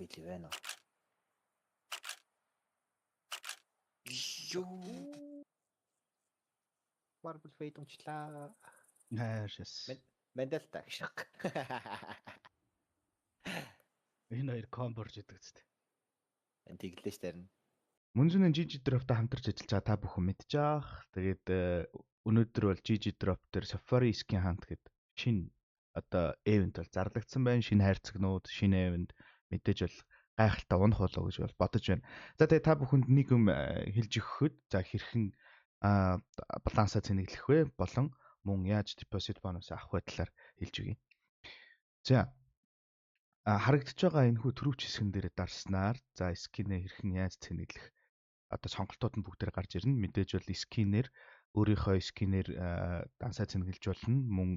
били байна уу? Юу Marble Fate унчлаа. Хайшс. Мендалта гэж. Энэ хоёр комборж идэг зү. Энд тэглээ ш тарина. Мөн зүүн GG Drop-тай хамтарч ажиллаж байгаа та бүхэн мэдчихээх. Тэгээд өнөөдөр бол GG Drop дээр Safari Skin Hunt гэдэг шинэ одоо event бол зарлагдсан байна. Шинэ хайрцагнууд, шинэ event мэдээж бол гайхалтай унах болоо гэж бол бодож байна. За тэгээд та бүхэнд нэг юм хэлж өгөхөд за хэрхэн балансаа цэнэглэх вэ болон мөн яаж deposit bonus авах вэ талаар хэлж өгье. За харагдаж байгаа энэ хүү төрөвч хэсгэн дээр дарснаар за скинээ хэрхэн яаж цэнэглэх одоо сонголтууд нь бүгдээр гарч ирнэ. Мэдээж бол скинээр өөрийнхөө скинээр дансаа цэнэглэж болно. Мөн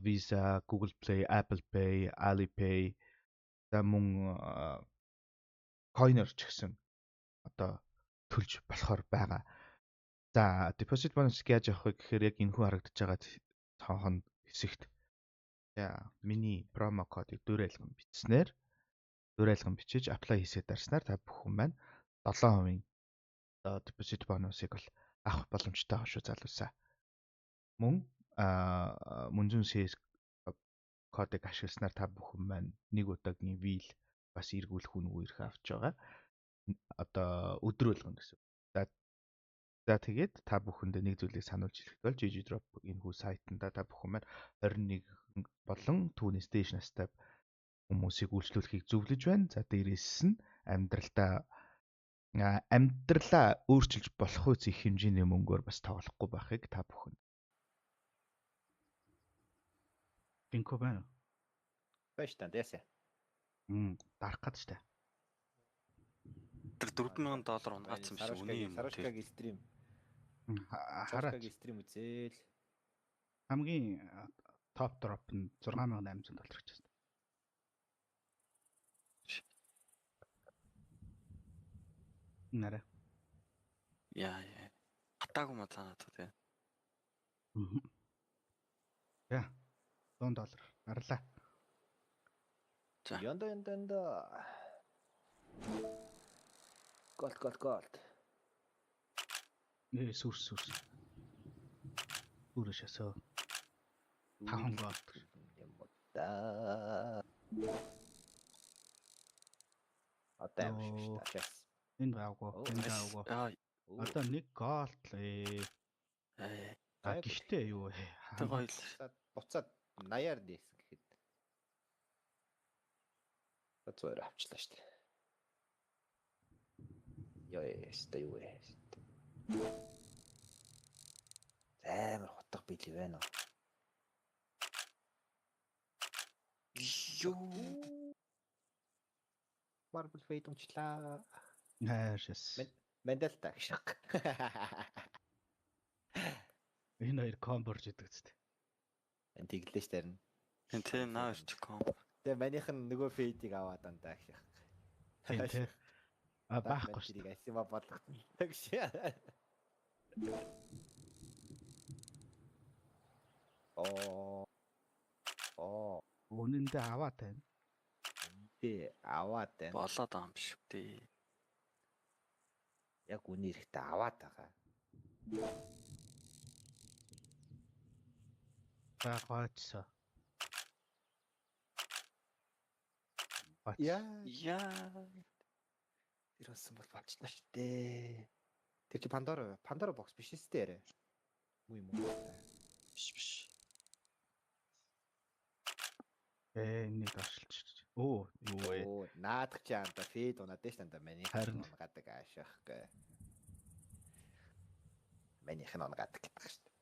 Visa, Google Play, Apple Pay, Alipay за мөн coin-ор ч гэсэн одоо төлж болохоор байгаа. За deposit bonus яаж авах вэ гэхээр яг энэ хүү харагдаж байгаа цонхонд хэсэгт миний промо кодыг дөрөөлгөн бичснээр дөрөөлгөн бичиж apply хийсээр дарснаар та бүхэн маань 7% deposit bonus-ыг бол авах боломжтой шүү залуусаа. Мөн мөнзүн CS кодыг ашигласнаар та бүхэн маань нэг удаагийн wheel бас эргүүлэх үн үерхээ авч байгаа. Одоо өдрөөлгөн гэсэн. За тэгээд та бүхэндээ нэг зүйлийг сануулж хэлэхэд бол GG Drop энэ хүү сайтанда та бүхэн маань 21 болон түүнээс дээш настай хүмүүсийг үйлчлүүлэхийг зөвлөж байна. За дээрээс нь амьдралаа өөрчилж болох үс их хэмжээний мөнгөөр бас тоглохгүй байхыг та бүхэн. Бинко байна. Байж та дэсэ. Дарах гэж штэ. тэр $4,000 унгаацсан биш үний юм. Сарашкагийн стрим. Хараач стрим үзээл. хамгийн топ дроп нь $6,800 гэж байна. Нара. Яа. Хатаагүй ма цаанаа тий. Яа. $100 гарлаа. За. Янда. Голд. Сүрс. Үршэсөө. 5 голд. Ямда. Атам шиг ташаас. Энэ гаагүй. Одоо нэг голд гихтээ юу вэ? Тэр гоё л. Буцаад 80-аар дээсэн гэхэд. Бацоор авчлаа шүү дээ. Юу вэ? Амар хотго били байна уу? Юу Marble Fate унчлаа. Хайшс. Мендалта гэж. Энэ хоёр комборж идэг зү. Энд тэглээ ш тарина. энэ тий наашчком. Тэгээ манийх нь нөгөө фейдийг аваад андаа гэх. Тий. Баахгүй ш. Тэрийг асима бодлох гэж. Үнэндээ аваад тань. Тий, аваад тань. Болоод байгаа юм биш үү? Яг үний эрэхтэй аваад байгаа. Багаачсаа. Яа. Тэр болсон бол болчихно шүү дээ. Тэр чи Pandora box биш ээ тэрэ. Муу юм уу? Биш. Нэг оршилч. Юу вэ? Наадах чи анда фейд унаад дэш танда манийх нь гадаг аашаах гэ. Манийх нь гадаг гэдэг шүү дээ.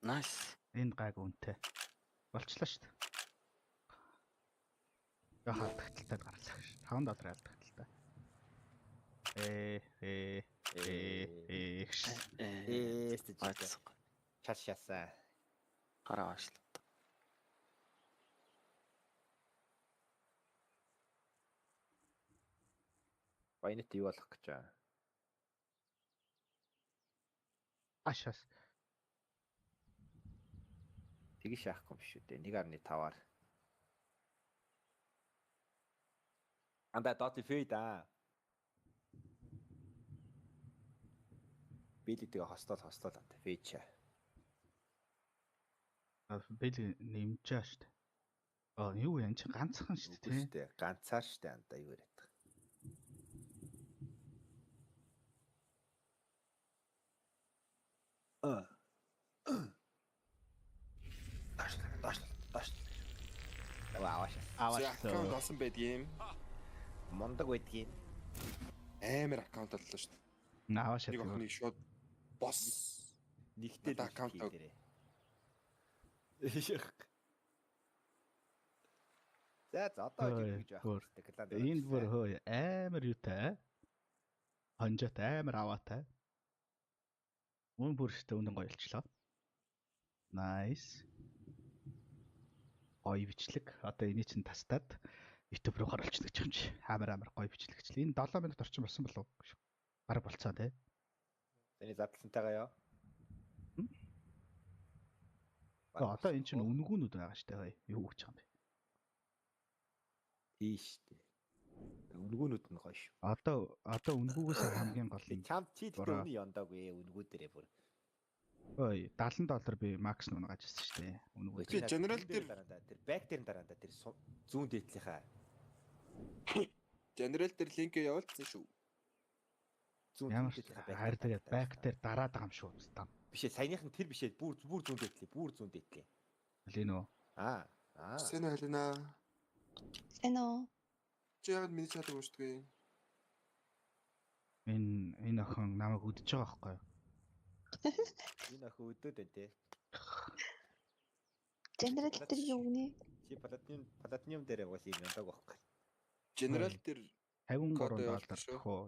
Nice. Энэ гайг үнэтэй. Болчлаа шүү дээ. Яхаа тагталтай гарлаа. $5 алдах л та. Чашаасаа. Хараа башлаа. Байнет юу болох гэж байна? Ашаас. Тгий шаахгүй юм шүү дээ. 1.5-аар. Анда дот фей да. Билитэйгээ хостол анда фейч. Бэл нэмчээ штэ. Юу ян чи ганцхан штэ Үгүй тий. шүү дээ. Ганцаар шүү дээ анда юу яриад байгаа. Даш. Авааш. Аккаунт Аваачлаа. олсон байдгийн. Мондог байдгийн. Амар аккаунт оллоо шүү дээ. Аваашаа. Нэг охиныг шууд бос. Нэгтэй Надаа аккаунт таг. За одоо гэж яах вэ? Энд бүр хөөе амар юутай. Хонжот амар аваатай. Мөн бүр штэ үнэн гоёлчлоо. Nice. Гоё бичлэг. Одоо эний чинь тастаад YouTube руу оруулчихдаг ч юм чи. Амар гоё бичлэгчлээ. Энэ 7 минут орчим болсон болов уу? Бараг болцоо тий. Тэний задлантайгаа ёо. Одоо эн чинь үнгүүнүүд байгаа штэ хөөе. Юу гэж байгаа юм бэ? Тийштэй. Үнгүүнүүд нь гоё шүү. Одоо үнгүүгээс хамгийн гол нь Чамд чи Буруу. гэдэг үний ёндоогүй үнгүү дээрээ бүр. хөөе $70 би макс нугаж ирсэн штэ. Үнгүү. Би general дээр- тэр бэк дээр дараа тэр зүүн дээдлийнхаа General дээр линкээ явуулсан шүү. зүүн Ямар дээдлийнхаа хайр тэгээд бэк дээр дараад байгаа юм шүү. Стам. Бишээ саяных нь тэр бишээ бүр зүүн дээдлээ. Лин үү? Аа. Сайн байлаа. Сайн уу? Чи яагаад миний чадаг уушдгүй? Энэ охин намайг үдчихэж байгаа байхгүй юу? Энэ ах өдөөд байна те. General дээр юу гэнэ? Чи платинум дээр уус юм ёндог байхгүй. General дээр $53 Код явуулсан шүү. төхөө